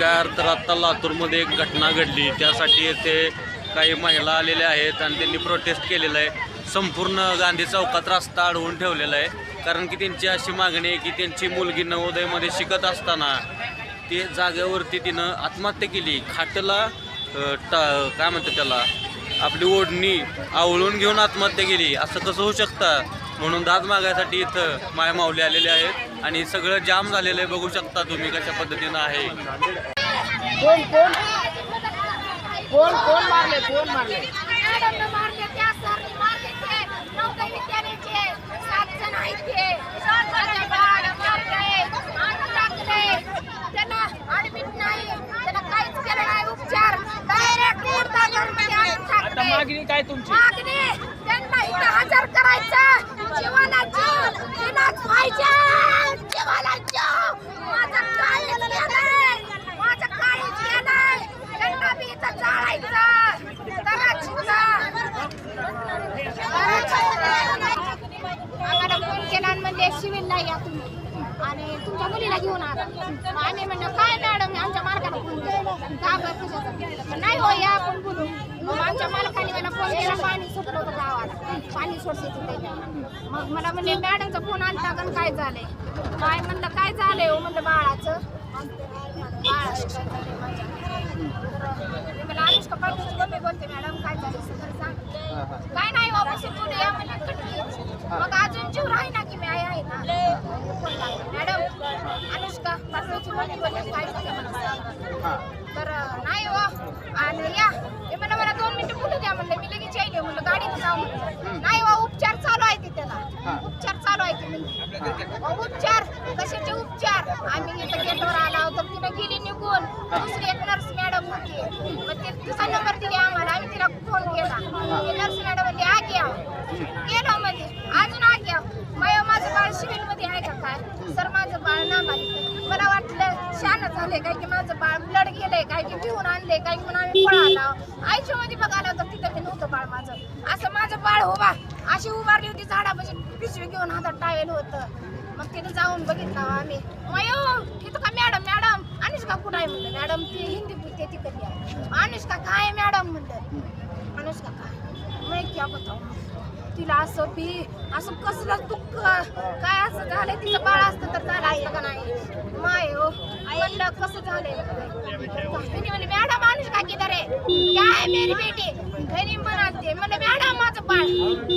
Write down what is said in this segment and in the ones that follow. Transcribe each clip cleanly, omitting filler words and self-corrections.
नमस्कार. तर आत्ता लातूरमध्ये एक घटना घडली, त्यासाठी येथे काही महिला आलेल्या आहेत आणि त्यांनी प्रोटेस्ट केलेलं आहे. संपूर्ण गांधी चौकात रस्ता अडवून ठेवलेला आहे, कारण की त्यांची अशी मागणी आहे की त्यांची मुलगी नवोदयमध्ये शिकत असताना ते जागेवरती तिनं आत्महत्या केली. खाटला काय म्हणतात त्याला, आपली ओढणी आवळून घेऊन आत्महत्या केली. असं कसं होऊ शकतं? म्हणून दाद मागायसाठी इथं माय माऊली आलेले आहेत आणि सगळं जाम झालेलं आहे. बघू शकता तुम्ही कशा पद्धतीनं आहे. कोण मारले मागणी काय तुमची? त्यांना इथं हजर करायचं. जीवाला जीव दिलाच पाहिजे. जीवाला जीव. माझं काळीच गेलंय. माझं काळीच गेलंय. त्यांना बी इथं जाळायचं. आम्हाला फोन केला म्हणजे सिव्हिलला या तुम्ही आणि तुमच्या मुलीला घेऊन आला. आम्ही म्हणलं काय मॅडम, आमच्या मालकाला फोन केला. नाही हो, या आपण बोलू. मग आमच्या मालकाने मला फोन केला, पाणी सुटलं होतं गावाला, पाणी सोडचं त्याच्या. मग मला म्हणले मॅडमचा फोन आलता का, काय झालंय काय? म्हणलं काय झालंय हो, म्हणलं बाळाचं मला अनुष्का पाटीलची मम्मी बोलते, मॅडम काय झालं सांग. काय नाही ऑफिस बोलूया म्हणजे कटकी. मग अजून जीव राही ना की मी आहे ना. मॅडम अनुष्का पाटीलची मम्मी बोलते काय झालं मला सांगा. तर नाही हो आणि या ते मला 2 मिनिटं बोलू द्या म्हणलं. मी लगेच येईल म्हणलं, गाडीत जाऊ म्हणलं. नाही हो, उपचार चालू आहे ते, त्याला उपचार चालू आहे ते. म्हणजे उपचार कशाचे उपचार? आम्ही इथं गेटवर आला तर तिनं गेली निघून. दुसरी एक नर्स मॅडम होती, मग ते तिचा नंबर दिली आम्हाला. आम्ही तिला फोन केला. नर्स मॅडम म्हणली आ घ्या. गेलो मध्ये अजून आ घ्या. माझं बाळ सिव्हिलमध्ये आहे का काय? सर माझं बाळ नाबालिक. मला वाटलं शान झाले काय की माझं बाळ ब्लड गेलंय काय की घेऊन आणले काय की म्हणून आम्ही पळाला. आईच्या मध्ये बघायला तर तिथं मी नव्हतं बाळ माझं. असं माझं बाळ उभा अशी उभारली होती झाडापाशी, पिशवी घेऊन हातात टावेल होतं. मग तिथं जाऊन बघितलं आम्ही. मयो तिथं का मॅडम अनुष्का कुठं आहे म्हणलं. मॅडम ती हिंदी बोलते तिकडली आहे. अनुष्का काय मॅडम म्हणलं. अनुष्का काय मी क्या बताऊ. तिला असं बी असं कसलं दुःख काय असं झालंय. तिचं बाळ असतं तर झालं असतं का नाही. माय हो म्हणलं कसं झालंय. म्हणे मॅडम अनुष्का किधर है, क्या है मेरी बेटी. घरी म्हणालते म्हणलं मॅडम माझं बाळ.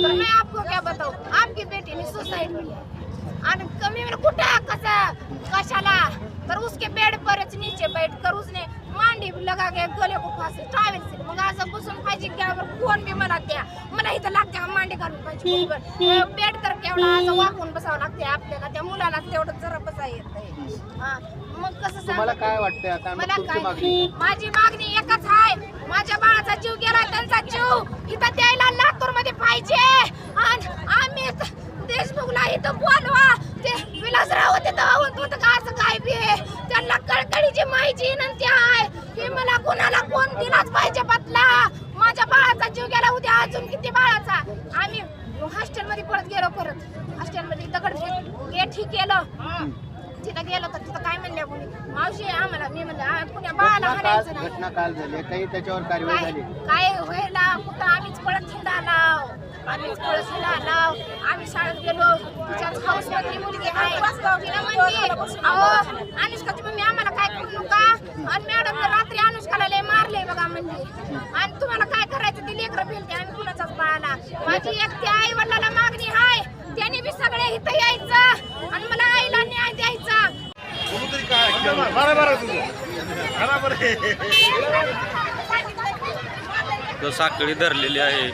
तर मैं आपको क्या बताऊ, आपकी बेटी ने सुसाइड की है. आणि कमी म्हणजे कुठं कसं कशाला. तर उसके बेड परच नीचे बैठ कर उसने मांडी लगा के गले को फांसी टावेल से. मग असं बसून पाहिजे घ्यावर कोण बी मला द्या. मला इथं लागते मांडी घालून पाहिजे. बेड तर केवढा असं वाकून बसावं लागते आपल्याला. त्या मुलाला तेवढं जरा बसा येत. मग कसं सांग काय वाटतंय आता? मला काय माझी मागणी एकच आहे. माझ्या बाळाचा जीव गेला, त्यांचा जीव इथं द्यायला लातूर मध्ये पाहिजे. आणि आम्ही देशमुखला इथं बोलवा. ते विलासराव होते होतं का असं काय बी. त्यांना कळकळीची माहिती विनंती आहे की मला कोणाला कोण दिलाच पाहिजे बदला. माझ्या बाळाचा जीव गेला, उद्या अजून किती बाळाचा. आम्ही हॉस्टेलमध्ये परत गेलो. हॉस्टेलमध्ये दगड गेट ही केलं. तिथं गेलो तर तिथं काय म्हणल्या कोणी मावशी आम्हाला. मी म्हणलं पुण्या बाळाला हाणायचं नाही. घटना काल झाली, काही त्याच्यावर कारवाई झाली काय व्हायला कुठं आम्हीच पळत हिंडालाव. आम्ही शाळेत गेलो. तिच्याच हाऊस मधली मुलगी आहे. तिला म्हणली अहो अनुष्काची मम्मी आम्हाला काय करू नका. आणि मॅडम रात्री अनुष्काला लय मारले बघा म्हणली. आणि तुम्हाला काय करायचं ते लेकरं फिरते आम्ही कुणाचाच बाळाला. माझी एकटी आई वडिलांना मागणी आहे, त्यांनी बी सगळे इथं यायचं आणि मला आईला न्याय द्यायचा. साखळी धरलेली आहे.